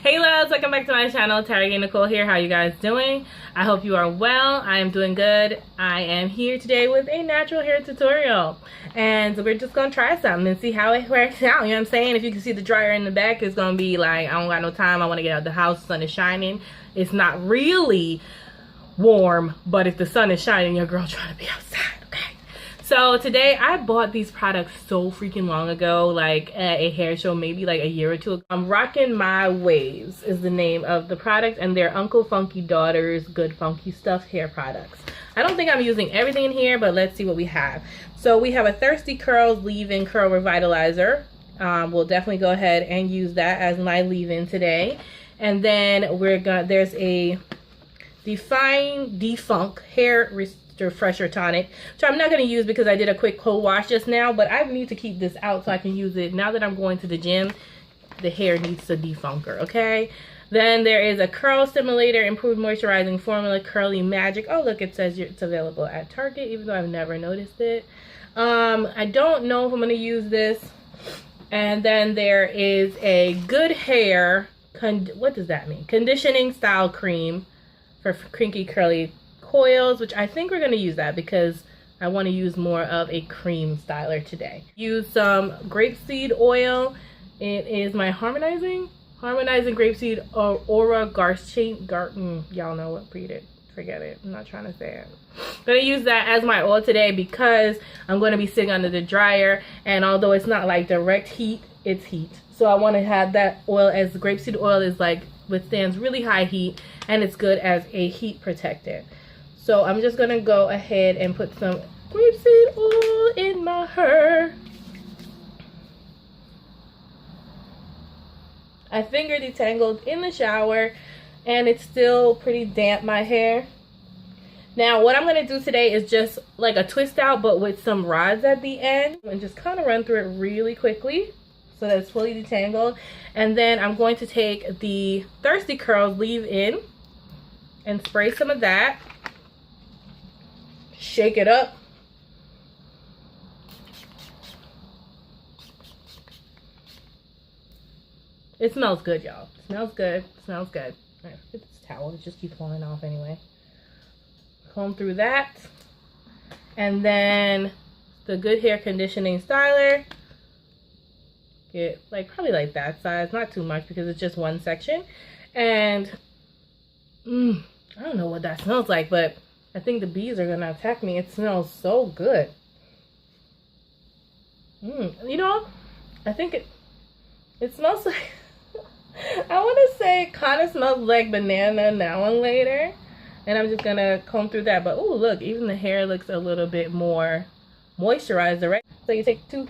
Hey loves, welcome back to my channel. TaragayeNicole here. How you guys doing? I hope you are well. I am doing good. I am here today with a natural hair tutorial. And we're just going to try something and see how it works out. You know what I'm saying? If you can see the dryer in the back, it's going to be like, I don't got no time. I want to get out of the house. The sun is shining. It's not really warm, but if the sun is shining, your girl trying to be outside. So today I bought these products so freaking long ago, like at a hair show, maybe like a year or two ago. I'm rocking My Waves is the name of the product, and they're Uncle Funky Daughter's Good Funky Stuff hair products. I don't think I'm using everything in here, but let's see what we have. So we have a Thirsty Curls Leave-In Curl Revitalizer. We'll definitely go ahead and use that as my leave-in today. And then there's a Define Defunk Hair Refresher Tonic, which I'm not going to use because I did a quick cold wash just now, but I need to keep this out so I can use it now that I'm going to the gym. The hair needs a defunker, okay? Then there is a Curl Stimulator Improved Moisturizing Formula Curly Magic. Oh look, it says it's available at Target, even though I've never noticed it. I don't know if I'm going to use this. And then there is a Good Hair what does that mean? Conditioning Style Cream for kinky curly coils, which I think we're going to use that because I want to use more of a cream styler today. Use some grapeseed oil. It is my harmonizing grapeseed aura y'all know what, read it, forget it, I'm not trying to say it. I'm going to use that as my oil today because I'm going to be sitting under the dryer, and although it's not like direct heat, it's heat. So I want to have that oil, as the grapeseed oil is like withstands really high heat and it's good as a heat protectant. So I'm just going to go ahead and put some grapeseed oil in my hair. I finger detangled in the shower and it's still pretty damp, my hair. Now what I'm going to do today is just like a twist out, but with some rods at the end, and just kind of run through it really quickly so that it's fully detangled. And then I'm going to take the Thirsty Curls Leave-In and spray some of that. Shake it up. It smells good, y'all. It smells good. It smells good. All right, get this towel. It just keeps falling off anyway. Comb through that. And then the Good Hair Conditioning Styler. Get like probably like that size. Not too much because it's just one section. And I don't know what that smells like, but I think the bees are gonna attack me. It smells so good. You know, I think it smells like, I want to say it kind of smells like banana now and later. And I'm just gonna comb through that. But oh look, even the hair looks a little bit more moisturized, right? So you take two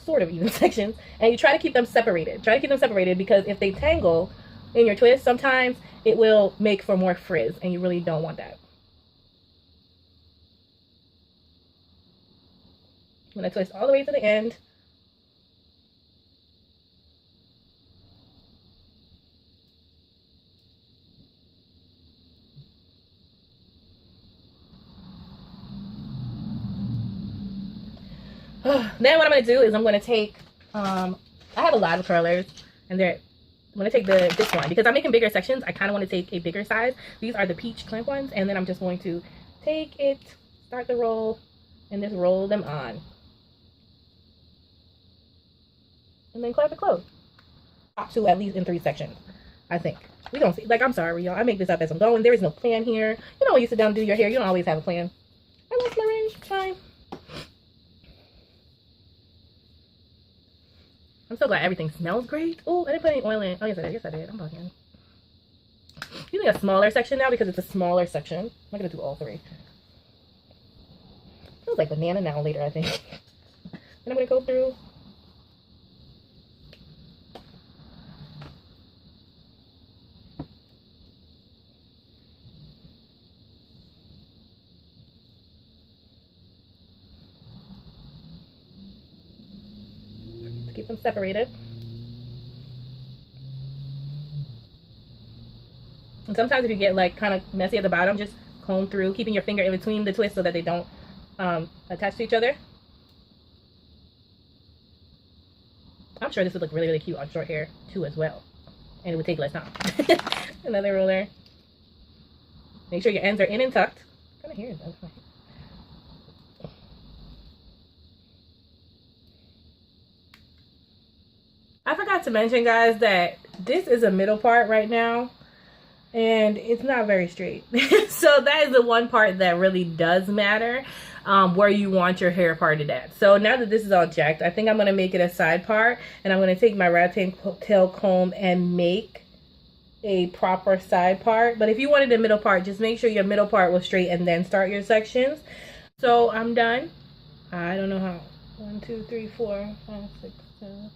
sort of even sections and you try to keep them separated. Try to keep them separated because if they tangle in your twist, sometimes it will make for more frizz, and you really don't want that. I'm going to twist all the way to the end. Then what I'm going to do is I'm going to take, I have a lot of curlers, and I'm going to take this one because I'm making bigger sections. I kind of want to take a bigger size. These are the peach clamp ones, and then I'm just going to take it, start the roll, and just roll them on. And then clamp it closed. Top two at least in 3 sections, I think. We don't see, like, I'm sorry, y'all. I make this up as I'm going. There is no plan here. You know when you sit down and do your hair, you don't always have a plan. I lost my ring. It's fine. I'm so glad everything smells great. Oh, I didn't put any oil in. Oh, yes, I did. Yes, I did. I'm bugging. Using a smaller section now because it's a smaller section. I'm not going to do all 3. Feels like banana now later, I think. Then I'm going to go through. Keep them separated. And sometimes if you get like kind of messy at the bottom, just comb through, keeping your finger in between the twists so that they don't attach to each other. I'm sure this would look really, really cute on short hair too as well. and it would take less time. Another roller. Make sure your ends are in and tucked. What kind of hair is that? I forgot to mention, guys, that this is a middle part right now, and it's not very straight. So that is the one part that really does matter, where you want your hair parted at. So now that this is all jacked, I think I'm going to make it a side part, and I'm going to take my rat tail comb and make a proper side part. But if you wanted a middle part, just make sure your middle part was straight and then start your sections. So I'm done. I don't know how. 1, 2, 3, 4, 5, 6, 7.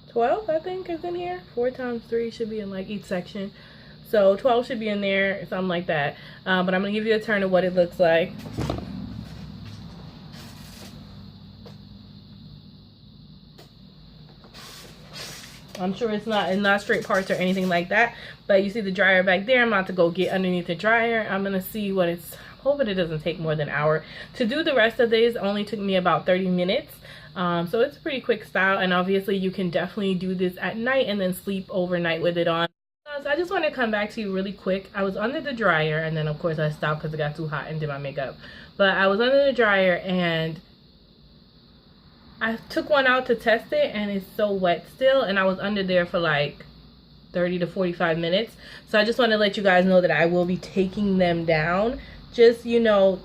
12, I think, is in here. 4 times 3 should be in like each section. So 12 should be in there, something like that. But I'm going to give you a turn of what it looks like. I'm sure it's not straight parts or anything like that. But you see the dryer back there. I'm about to go get underneath the dryer. I'm going to see what it's... hoping it doesn't take more than an hour. To do the rest of this only took me about 30 minutes. So it's a pretty quick style, and obviously you can definitely do this at night and then sleep overnight with it on. So I just want to come back to you really quick. I was under the dryer, and then of course I stopped because it got too hot and did my makeup. But I was under the dryer and I took one out to test it, and it's so wet still, and I was under there for like 30 to 45 minutes. So I just want to let you guys know that I will be taking them down. Just, you know,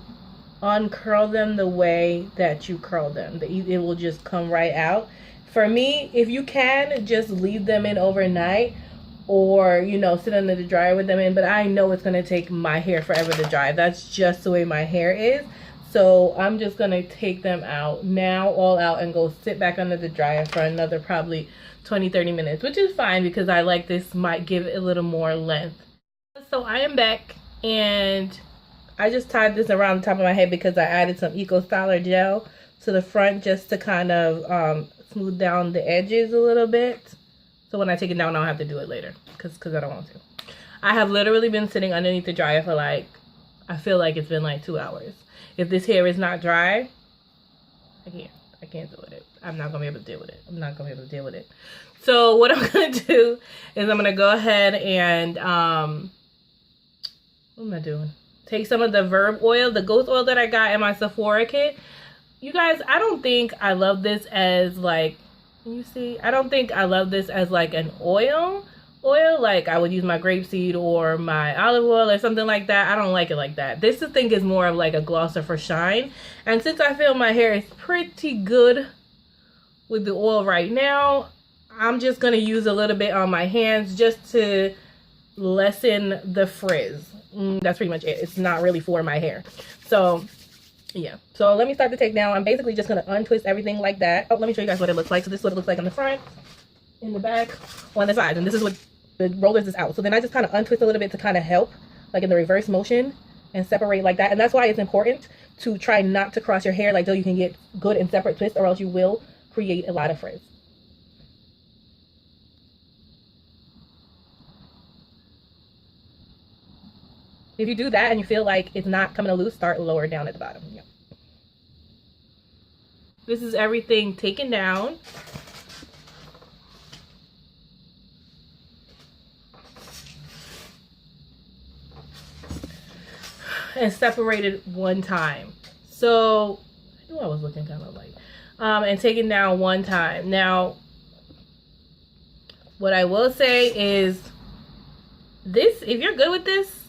uncurl them the way that you curl them. It will just come right out. For me, if you can, just leave them in overnight, or, you know, sit under the dryer with them in. But I know it's going to take my hair forever to dry. That's just the way my hair is. So I'm just going to take them out now, all out, and go sit back under the dryer for another probably 20-30 minutes, which is fine because I like this might give it a little more length. So I am back, and I just tied this around the top of my head because I added some Eco Styler gel to the front just to kind of smooth down the edges a little bit. So when I take it down, I don't have to do it later because I don't want to. I have literally been sitting underneath the dryer for like, I feel like it's been like 2 hours. If this hair is not dry, I can't deal with it. I'm not going to be able to deal with it. I'm not going to be able to deal with it. So what I'm going to do is I'm going to go ahead and, what am I doing? Take some of the Verb oil, the ghost oil that I got in my Sephora kit. You guys, I don't think I love this as like, can you see? I don't think I love this as like an oil. Like I would use my grapeseed or my olive oil or something like that. I don't like it like that. This I think is more of like a glosser for shine. And since I feel my hair is pretty good with the oil right now, I'm just going to use a little bit on my hands just to lessen the frizz. That's pretty much it. It's not really for my hair. So yeah, so let me start the take down. I'm basically just going to untwist everything like that. Oh, let me show you guys what it looks like. So this is what it looks like on the front, in the back, on the side, and this is what the rollers is out. So then I just kind of untwist a little bit to kind of help, like in the reverse motion, and separate like that. And that's why it's important to try not to cross your hair, like, so you can get good and separate twists, or else you will create a lot of frizz. If you do that and you feel like it's not coming loose, start lower down at the bottom. Yeah. This is everything taken down. And separated one time. So I knew I was looking kind of like and taken down one time. Now what I will say is this, if you're good with this,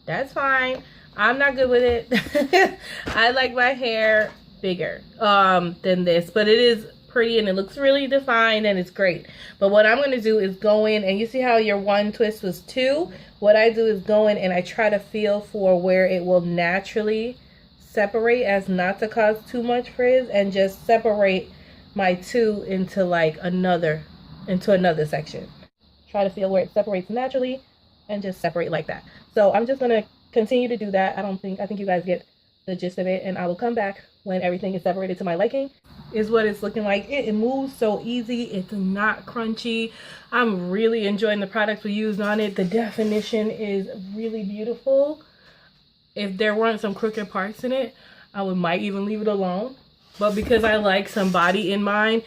that's fine. I'm not good with it. I like my hair bigger than this, but it is pretty and it looks really defined and it's great. But what I'm going to do is go in, and you see how your one twist was 2? What I do is go in and I try to feel for where it will naturally separate as not to cause too much frizz, and just separate my 2 into like another section. Try to feel where it separates naturally and just separate like that. So I'm just going to continue to do that. I think you guys get the gist of it, and I will come back when everything is separated to my liking. Is what it's looking like. It moves so easy. It's not crunchy. I'm really enjoying the products we used on it. The definition is really beautiful. If there weren't some crooked parts in it, I might even leave it alone. but because I like some body in mine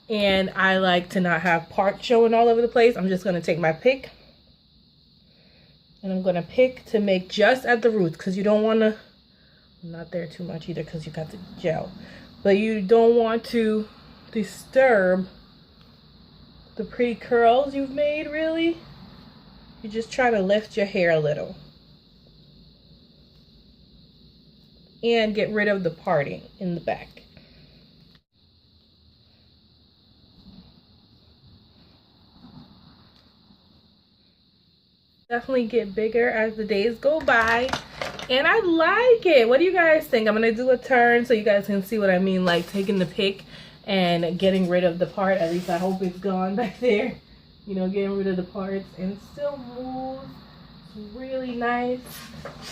and I like to not have parts showing all over the place, I'm just going to take my pick and I'm going to pick to make just at the roots, because you don't want to, not there too much either because you got the gel, but you don't want to disturb the pretty curls you've made. Really, you just try to lift your hair a little and get rid of the parting in the back. Definitely get bigger as the days go by, and I like it. What do you guys think? I'm gonna do a turn so you guys can see what I mean, like taking the pick and getting rid of the part. At least I hope it's gone back there, you know, getting rid of the parts, and still moves. It's really nice,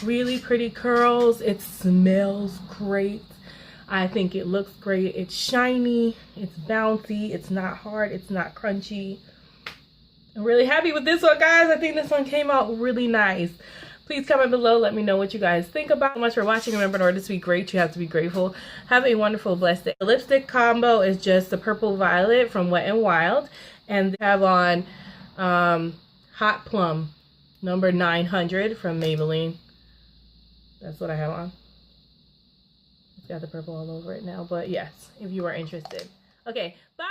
really pretty curls. It smells great. I think it looks great. It's shiny, it's bouncy, it's not hard, it's not crunchy. I'm really happy with this one, guys. I think this one came out really nice. Please comment below. Let me know what you guys think about it. Thank you so much for watching. Remember, in order to be great, you have to be grateful. Have a wonderful, blessed day. The lipstick combo is just the Purple Violet from Wet n Wild. And they have on Hot Plum number 900 from Maybelline. That's what I have on. It's got the purple all over it now. But yes, if you are interested. Okay, bye.